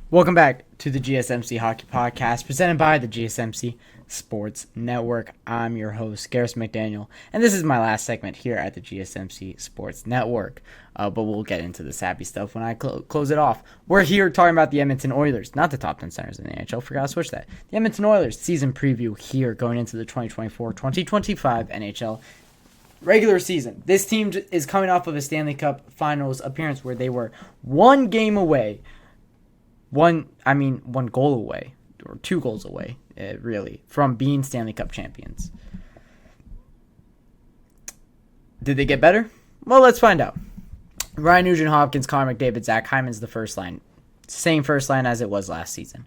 Welcome back to the GSMC Hockey Podcast, presented by the GSMC Sports Network. I'm your host, Garrison McDaniel, and this is my last segment here at the GSMC Sports Network. But we'll get into the sappy stuff when I close it off. We're here talking about the Edmonton Oilers, not the top 10 centers in the NHL. Forgot to switch that. The Edmonton Oilers season preview here going into the 2024-2025 NHL regular season. This team is coming off of a Stanley Cup Finals appearance where they were one game away. One goal away, or 2 goals away, really, from being Stanley Cup champions. Did they get better? Well, let's find out. Ryan Nugent-Hopkins, Connor McDavid, Zach Hyman's the first line. Same first line as it was last season.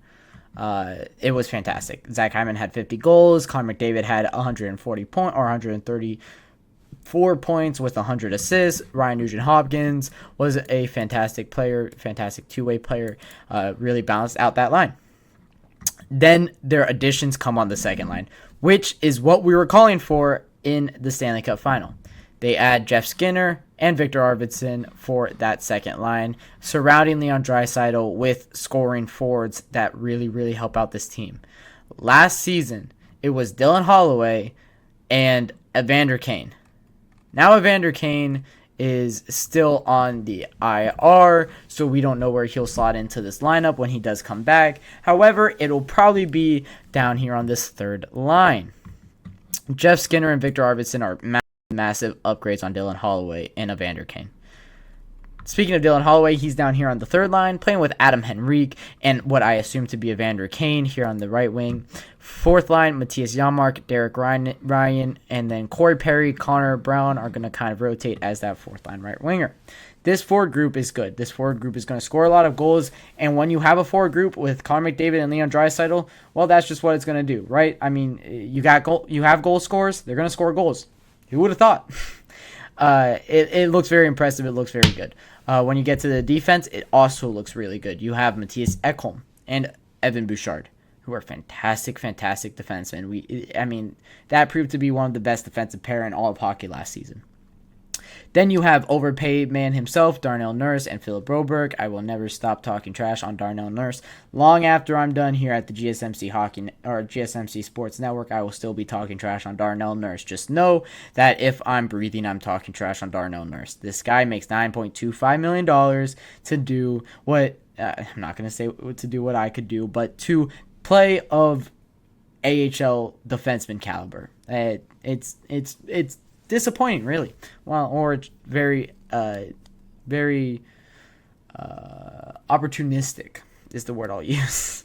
It was fantastic. Zach Hyman had 50 goals. Connor McDavid had 134 points with 100 assists. Ryan Nugent-Hopkins was a fantastic player, fantastic two-way player, really balanced out that line. Then their additions come on the second line, which is what we were calling for in the Stanley Cup Final. They add Jeff Skinner and Victor Arvidsson for that second line, surrounding Leon Draisaitl with scoring forwards that really, really help out this team. Last season, it was Dylan Holloway and Evander Kane. Now Evander Kane is still on the IR, so we don't know where he'll slot into this lineup when he does come back. However, it'll probably be down here on this third line. Jeff Skinner and Victor Arvidsson are massive upgrades on Dylan Holloway and Evander Kane. Speaking of Dylan Holloway, he's down here on the third line, playing with Adam Henrique and what I assume to be Evander Kane here on the right wing. Fourth line, Matthias Janmark, Derek Ryan, and then Corey Perry, Connor Brown are going to kind of rotate as that fourth line right winger. This forward group is good. This forward group is going to score a lot of goals, and when you have a forward group with Connor McDavid and Leon Draisaitl, well, that's just what it's going to do, right? I mean, you have goal scorers, they're going to score goals. Who would have thought? It looks very impressive. It looks very good. When you get to the defense, it also looks really good. You have Matthias Ekholm and Evan Bouchard, who are fantastic defensemen. That proved to be one of the best defensive pair in all of hockey last season. Then you have overpaid man himself, Darnell Nurse and Philip Broberg. I will never stop talking trash on Darnell Nurse. Long after I'm done here at the GSMC Sports Network, I will still be talking trash on Darnell Nurse. Just know that if I'm breathing, I'm talking trash on Darnell Nurse. This guy makes $9.25 million to do what I'm not going to say to do what I could do, but to play of AHL defenseman caliber. It's disappointing, really. Well, or it's very opportunistic is the word I'll use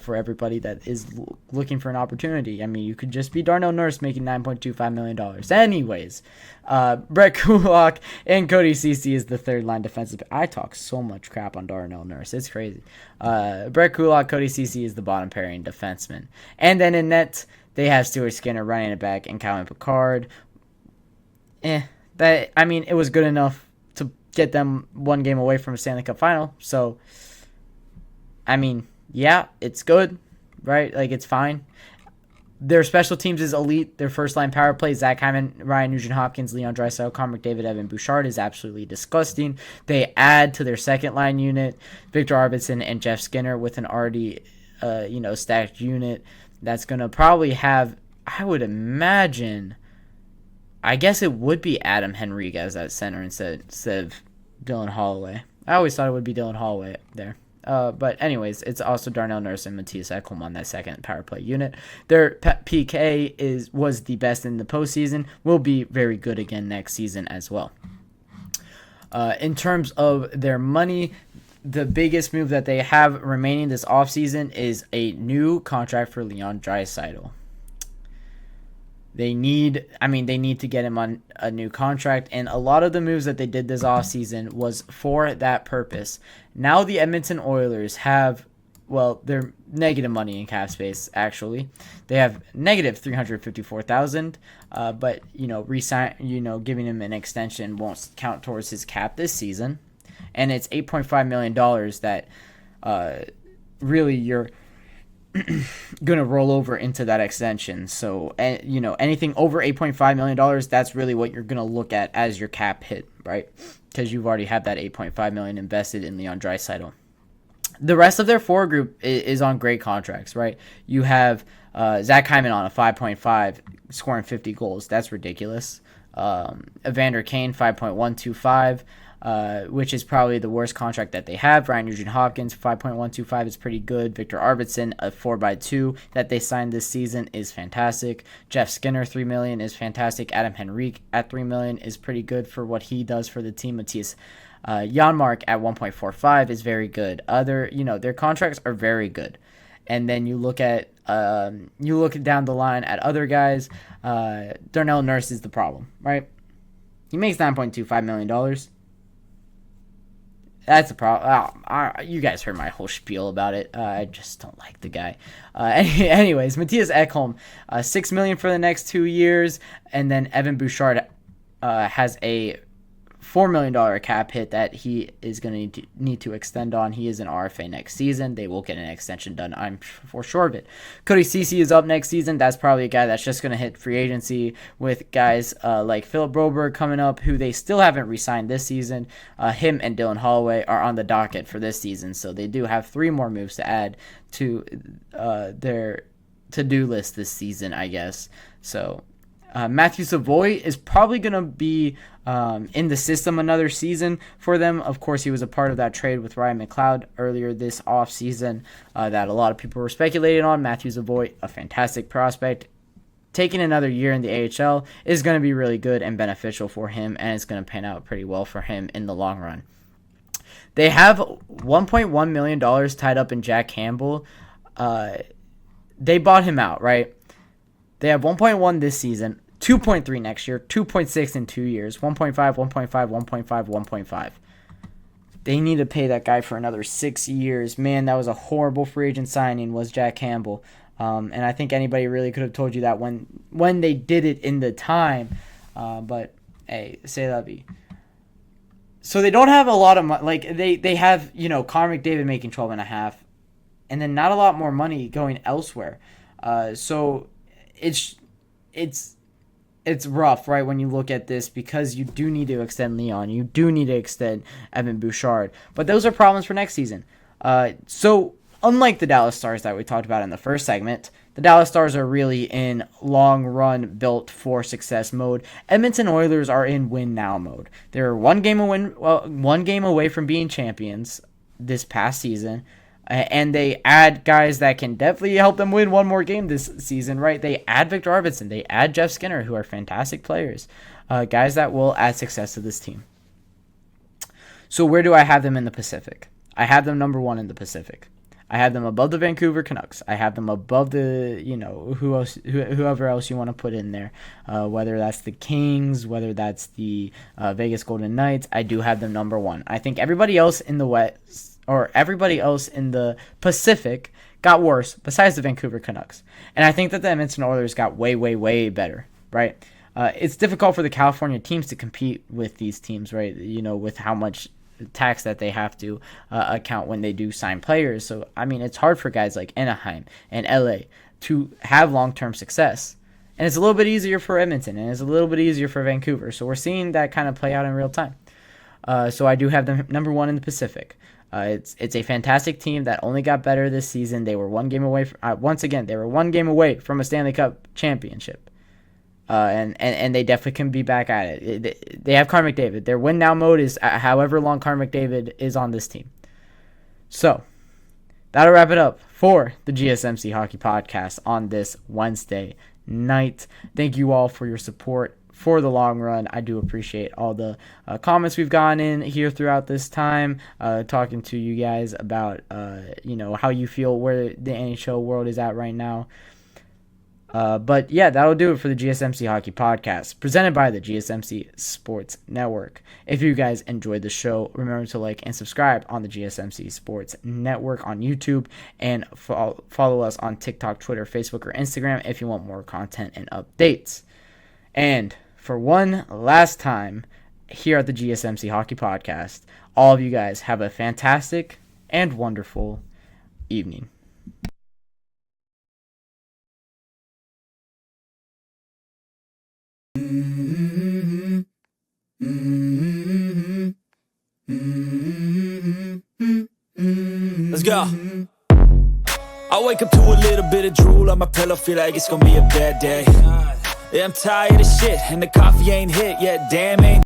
for everybody that is looking for an opportunity. I mean, you could just be Darnell Nurse making $9.25 million. Anyways, Brett Kulak and Cody Ceci is the third line defensive. I talk so much crap on Darnell Nurse. It's crazy. Brett Kulak, Cody Ceci is the bottom pairing defenseman. And then in net, they have Stuart Skinner running it back and Calvin Pickard. It was good enough to get them one game away from a Stanley Cup Final. So, yeah, it's good, right? Like, it's fine. Their special teams is elite. Their first line power play, Zach Hyman, Ryan Nugent-Hopkins, Leon Draisaitl, Connor McDavid, Evan Bouchard, is absolutely disgusting. They add to their second line unit Victor Arvidsson and Jeff Skinner with an already, stacked unit that's going to probably have, I would imagine, I guess it would be Adam Henrique as that center instead of Dylan Holloway. I always thought it would be Dylan Holloway there. But anyways, it's also Darnell Nurse and Matthias Ekholm on that second power play unit. Their PK was the best in the postseason. Will be very good again next season as well. In terms of their money, the biggest move that they have remaining this offseason is a new contract for Leon Draisaitl. They need to get him on a new contract, and a lot of the moves that they did this offseason was for that purpose. Now the Edmonton Oilers have, they're negative money in cap space, actually. They have negative $354,000, but, giving him an extension won't count towards his cap this season. And it's $8.5 million that really you're going to roll over into that extension. So, anything over $8.5 million, that's really what you're going to look at as your cap hit, right? Because you've already had that $8.5 million invested in Leon Draisaitl. The rest of their forward group is on great contracts, right? You have Zach Hyman on a 5.5, scoring 50 goals. That's ridiculous. Evander Kane, 5.125, which is probably the worst contract that they have. Ryan Nugent-Hopkins, 5.125 is pretty good. Victor Arvidsson, a 4x2 that they signed this season is fantastic. Jeff Skinner, $3 million is fantastic. Adam Henrique at $3 million is pretty good for what he does for the team. Matthias Janmark at 1.45 is very good. Their contracts are very good. And then you look down the line at other guys. Darnell Nurse is the problem, right? He makes $9.25 million. That's a problem. You guys heard my whole spiel about it. I just don't like the guy. Anyways, Matthias Ekholm, $6 million for the next 2 years, and then Evan Bouchard has a $4 million cap hit that he is going to need to extend on. He is an RFA next season. They will get an extension done, I'm for sure of it. Cody Ceci is up next season. That's probably a guy that's just going to hit free agency, with guys like Philip Broberg coming up, who they still haven't re-signed this season. Him and Dylan Holloway are on the docket for this season, so they do have 3 more moves to add to their to-do list this season, I guess. So Matthew Savoy is probably going to be in the system another season for them. Of course, he was a part of that trade with Ryan McLeod earlier this offseason that a lot of people were speculating on. Matthew Savoy, a fantastic prospect. Taking another year in the AHL is going to be really good and beneficial for him, and it's going to pan out pretty well for him in the long run. They have $1.1 million tied up in Jack Campbell. They bought him out, right? They have 1.1 this season, 2.3 next year, 2.6 in 2 years, 1.5, 1.5, 1.5, 1.5. They need to pay that guy for another 6 years. Man, that was a horrible free agent signing, was Jack Campbell. And I think anybody really could have told you that when they did it in the time. But, hey, say la vie. So they don't have a lot of money. Like, they have, Connor McDavid making 12.5, and then not a lot more money going elsewhere. So it's rough, right, when you look at this, because you do need to extend Leon. You do need to extend Evan Bouchard. But those are problems for next season. So unlike the Dallas Stars that we talked about in the first segment, the Dallas Stars are really in long-run, built-for-success mode. Edmonton Oilers are in win-now mode. They're one game away from being champions this past season. And they add guys that can definitely help them win one more game this season, right? They add Victor Arvidsson. They add Jeff Skinner, who are fantastic players. Guys that will add success to this team. So where do I have them in the Pacific? I have them number 1 in the Pacific. I have them above the Vancouver Canucks. I have them above the, whoever else you want to put in there. Whether that's the Kings, whether that's the Vegas Golden Knights. I do have them number 1. I think everybody else in the West, or everybody else in the Pacific, got worse besides the Vancouver Canucks. And I think that the Edmonton Oilers got way, way, way better, right? It's difficult for the California teams to compete with these teams, right? With how much tax that they have to account when they do sign players. So, it's hard for guys like Anaheim and LA to have long-term success. And it's a little bit easier for Edmonton, and it's a little bit easier for Vancouver. So we're seeing that kind of play out in real time. So I do have them number 1 in the Pacific. It's a fantastic team that only got better this season. They were one game away from a Stanley Cup championship. And they definitely can be back at it. They have Connor McDavid. Their win now mode is however long Connor McDavid is on this team. So that'll wrap it up for the GSMC Hockey Podcast on this Wednesday night. Thank you all for your support for the long run. I do appreciate all the comments we've gotten in here throughout this time, talking to you guys about how you feel where the NHL world is at right now. But yeah, that'll do it for the GSMC Hockey Podcast, presented by the GSMC Sports Network. If you guys enjoyed the show, remember to like and subscribe on the GSMC Sports Network on YouTube, and follow us on TikTok, Twitter, Facebook, or Instagram if you want more content and updates. And for one last time here at the GSMC Hockey Podcast, all of you guys have a fantastic and wonderful evening. Let's Let's go. I wake up to a little bit of drool on my pillow, feel like it's gonna be a bad day. Yeah, I'm tired of shit, and the coffee ain't hit yet, damn ain't